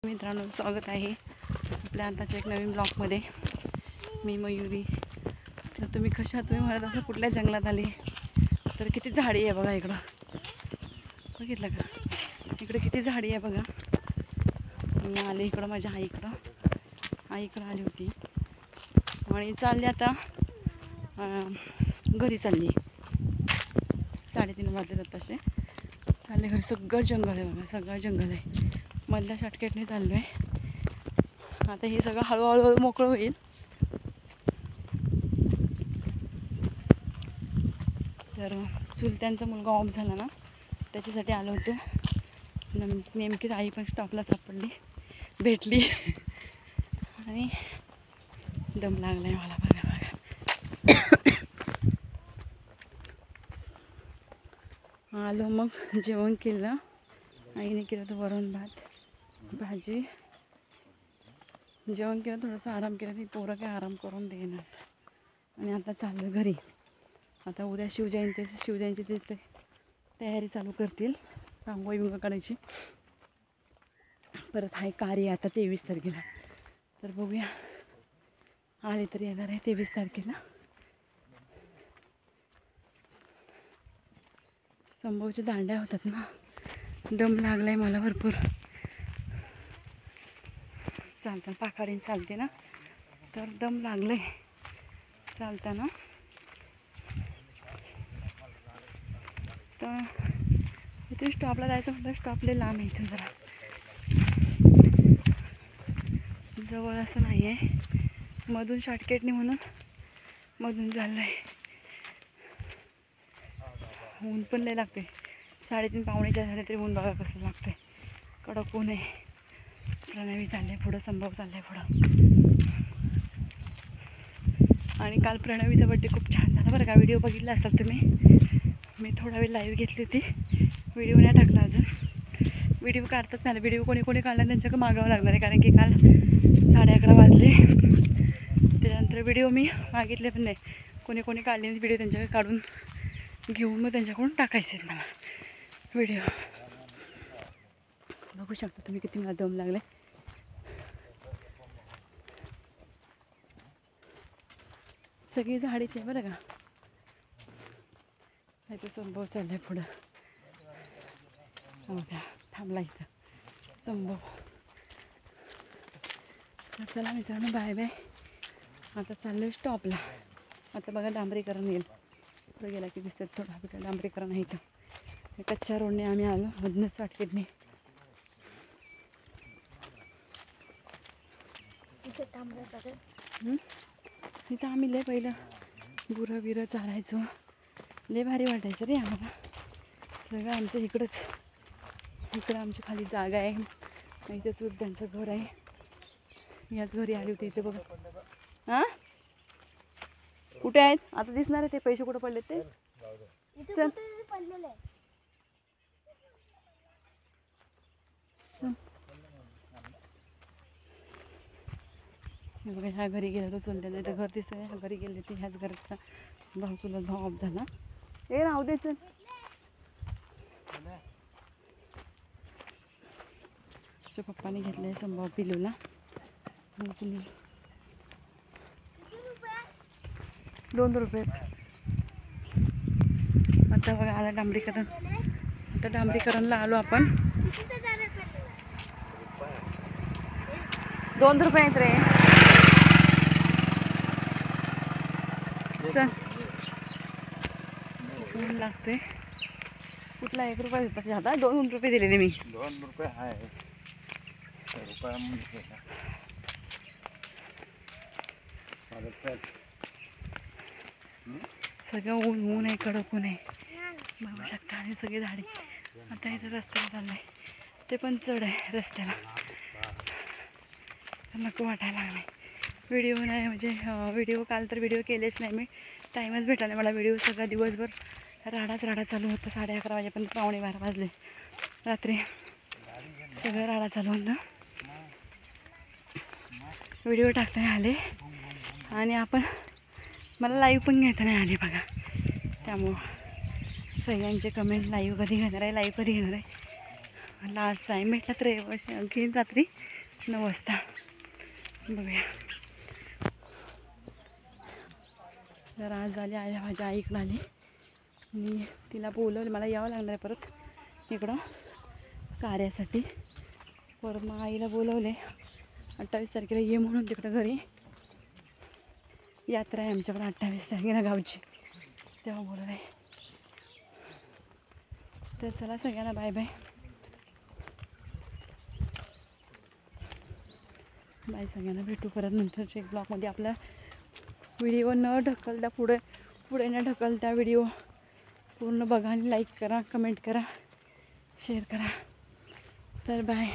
मित्रांनो, स्वागत आहे आपल्या आताच्या एक नवीन ब्लॉगमध्ये. मी मयुरी. तर तुम्ही तुम्ही म्हणत असं कुठल्या जंगलात आले, तर किती झाडी आहे बघा इकडं. बघितलं का? इकडे किती झाडी आहे बघा. मी आले इकडं माझ्या आईकडं आली होती आणि चालली आता घरी चालली. 3:30 वाजले तसे चालले घरी. सगळं जंगल आहे बघा, सगळं जंगल आहे. मधल्या शॉर्टकटने चाललो आहे. आता हे सगळं हळूहळू मोकळं होईल. तर चुलत्यांचा मुलगा ऑफ झाला ना, त्याच्यासाठी आलो होतो. नेमकीच आई पण स्टॉपला सापडली, भेटली आणि दम लागला आहे मला बघा. आलो मग जेवण केलं. आईने केलं तर वरण भात भाजी. जेवण केलं, थोडंसं आराम केला. ती पोरं काय आराम करून देणार. आणि आता चाललो घरी. आता उद्या शिवजयंतीची तयारी चालू करतील. रांगोळी बिंगोळी काढायची. परत आहे कार्य आता 23 तारखेला. तर बघूया, आले तर येणार आहे 23 तारखेला. संभवच्या दांड्या होतात ना, दम लागलाय मला भरपूर. चालताना पाखाडीन चालते ना, तर दम लागलाय चालताना. तर इथे स्टॉपला जायचं म्हटलं, स्टॉपला लांब आहे इथून, जरा जवळ असं नाही आहे. मधून शॉर्टकटने म्हणून मधून चाललं आहे. ऊन पण लय लागते. 3:30 पावणे 4 झाले तरी ऊन बघा कसं लागतंय. कडक ऊन आहे. प्रणवी चालले पुढं, संभव चालले पुढं. आणि काल प्रणवीचा बड्डे खूप छान झाला बरं का. व्हिडिओ बघितला असाल तुम्ही. मी थोडा वेळ लाईव्ह घेतली होती. व्हिडिओ नाही टाकला अजून. व्हिडिओ काढताच नाही. व्हिडिओ कोणी काढला त्यांच्याकडे मागावं लागणार आहे, कारण की काल 11:30 वाजले. त्याच्यानंतर व्हिडिओ मी मागितले पण नाही. कोणी काढले व्हिडिओ त्यांच्याकडे काढून घेऊन मग त्यांच्याकडून टाकायचे आहेत मला व्हिडिओ. बघू शकता तुम्ही किती मला दम लागले. सगळी झाडीच आहे बरं का. इथं संभव चाललाय पुढं. हो का, थांबला इथं संभव. तर चला मित्रांनो, बाय बाय. आता चाललं स्टॉपला. आता बघा डांबरीकरण येईल. पुढे गेला की दिसत थोडं डांबरीकरण आहे इथं. कच्च्या रोडने आम्ही आलो, मधनच शॉर्टकटने. इथं आम्ही लय पहिलं गुरं बिरं चालायचो. लय भारी वाटायचं रे आम्हाला. सगळं आमचं इकडं आमची खाली जागा आहे. इथं चुलत्यांचं घर आहे. याच घरी आली होती इथे बघा. हां, कुठे आहेत आता दिसणार आहे ते पैसे कुठे पडले ते. चल बघा, ह्या घरी गेलं तर चुलत्याचं इथं घर दिसतंय. ह्या घरी गेले ते ह्याच घरात चुलत भाऊ ऑफ झाला. ए राहू दे चल. पप्पाने घेतलंय संभाव पिलूला. 2 रुपये. आता बघा आला डांबरीकरण. आता डांबरीकरणला आलो आपण. 2 रुपये आहेत रे. चल लागते. कुठला 1 रुपया देतात आता. 2 रुपये दिलेले मी. 2 रुपये आहे. सगळं ऊन आहे, कडक ऊन आहे बघू शकता. आणि सगळी झाडी. आता इथं रस्त्याला चाललाय, ते पण चढ आहे रस्त्याला. नको वाटायला लागलाय. व्हिडिओ नाही म्हणजे काल तर व्हिडिओ केलेच नाही मी. टाईमच भेटला नाही मला. व्हिडिओ सगळा दिवसभर राडा चालू होतं. 11:30 वाजेपर्यंत 11:45 वाजले रात्री. सगळं राडा चालू होतं. व्हिडिओ टाकता नाही आले. आणि मला लाईव्ह पण घेता नाही आले बघा. त्यामुळं सगळ्यांचे कमेंट, लाईव्ह कधी घेणार आहे, लाईव्ह कधी घेणार आहे. लास्ट टाईम भेटला तर आणखी रात्री 9 वाजता. बघूया. जर आज आली आई माझ्या आईकडं आली. मी तिला बोलवलं, मला यावं लागणार आहे परत इकडं कार्यासाठी. परत मग आईला बोलवले 28 तारखेला ये म्हणून तिकडं घरी. यात्रा आहे आमच्याकडे 28 तारखेला गावची, तेव्हा बोलवलं आहे. तर चला सगळ्यांना बाय बाय. बाय सगळ्यांना, भेटू परत नंतरच्या एक ब्लॉगमध्ये. आपला व्हिडिओ न ढकलता पुढे न ढकलता व्हिडिओ पूर्ण बघा आणि लाईक करा, कमेंट करा, शेअर करा. तर बाय.